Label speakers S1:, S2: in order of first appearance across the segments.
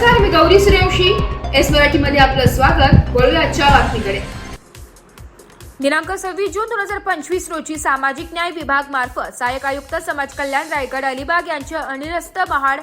S1: नमस्कार, मी गौरी सूर्यवंशी. एस मराठीमध्ये आपलं स्वागत. वळूया आजच्या बातमीकडे.
S2: दिनांक 26 जून 2025 रोजी सामाजिक न्याय विभाग मार्फत सहाय्यक आयुक्त समाज कल्याण रायगड अलिबाग यांच्या अनिरस्त महाड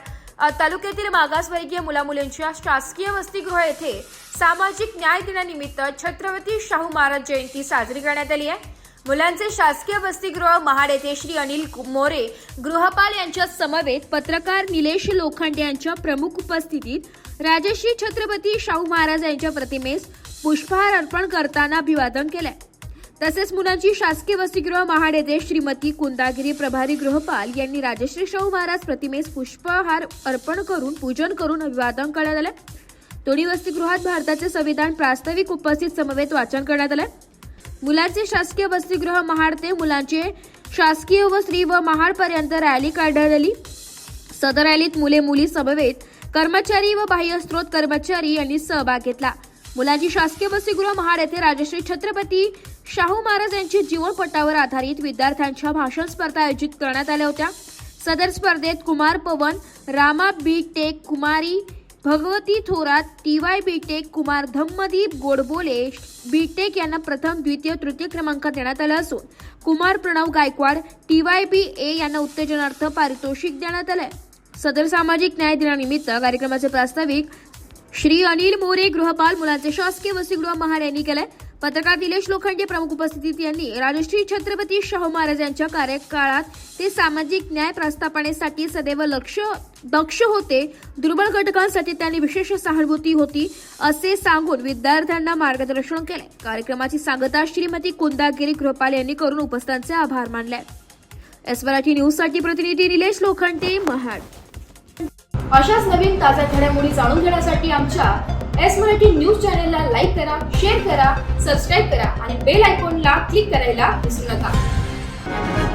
S2: तालुक्यातील मागासवर्गीय मुलामुलींच्या शासकीय वसतिगृह येथे सामाजिक न्याय दिनानिमित्त छत्रपती शाहू महाराज जयंती साजरी करण्यात आली आहे. मुलांचे शासकीय वसतिगृह महाड येथे श्री अनिल मोरे गृहपाल यांच्या समवेत पत्रकार निलेश लोखंडे यांच्या प्रमुख उपस्थितीत राजश्री छत्रपती शाहू महाराज यांच्या प्रतिमेस पुष्पहार अर्पण करताना अभिवादन केले. तसेच मुलांची शासकीय वसतिगृह महाड येथे श्रीमती कुंदागिरी प्रभारी गृहपाल यांनी राजश्री शाहू महाराज प्रतिमेस पुष्पहार अर्पण करून पूजन करून अभिवादन करण्यात आले. दोन्ही वसतिगृहात भारताचे संविधान प्रास्ताविक उपस्थित समवेत वाचन करण्यात आले. मुलांचे शासकीय वसतिगृह महाड ते मुलांचे शासकीय व स्त्री व महाड पर्यंत रॅली काढण्यात आली. सदर रॅलीत मुले मुली समवेत कर्मचारी व बाह्य स्रोत कर्मचारी यांनी सहभाग घेतला. मुलांची शासकीय वसतिगृह महाड येथे राजश्री छत्रपती शाहू महाराज यांच्या जीवनपटावर आधारित विद्यार्थ्यांच्या भाषण स्पर्धा आयोजित करण्यात आल्या होत्या. सदर स्पर्धेत कुमार पवन, रामा बी टेक, कुमारी भगवती थोरात, TY बी टेक, कुमार धम्मदीप गोडबोले बी टेक यांना प्रथम, द्वितीय, तृतीय क्रमांक देण्यात आला असून कुमार प्रणव गायकवाड TYBA यांना उत्तेजनार्थ पारितोषिक देण्यात आले. सदर सामाजिक न्याय दिनानिमित्त कार्यक्रमाचे प्रास्ताविक श्री अनिल मोरे गृहपाल मुलांचे शासकीय वसतिगृह महाड यांनी केले. पत्रकार निलेश लोखंडे प्रमुख उपस्थितीत यांनी राजश्री छत्रपती शाहू महाराज यांच्या कार्यकाळात ते सामाजिक न्याय प्रस्थापनेसाठी सदैव दक्ष होते. दुर्बल घटकांसाठी त्यांनी विशेष सहानुभूती होती असे सांगून विद्यार्थ्यांना मार्गदर्शन केले. कार्यक्रमाची सांगता श्रीमती कुंदागिरी गृहपाल यांनी करून उपस्थितांचे आभार मानले. एस मराठी न्यूजसाठी प्रतिनिधी निलेश लोखंडे, महाड.
S1: अशाच नवीन ताज्या घडामोडी जाणून घेण्यासाठी आमच्या एस मराठी न्यूज चॅनलला लाईक करा, शेअर करा, सबस्क्राईब करा आणि बेल आयकॉनला क्लिक करायला विसरू नका.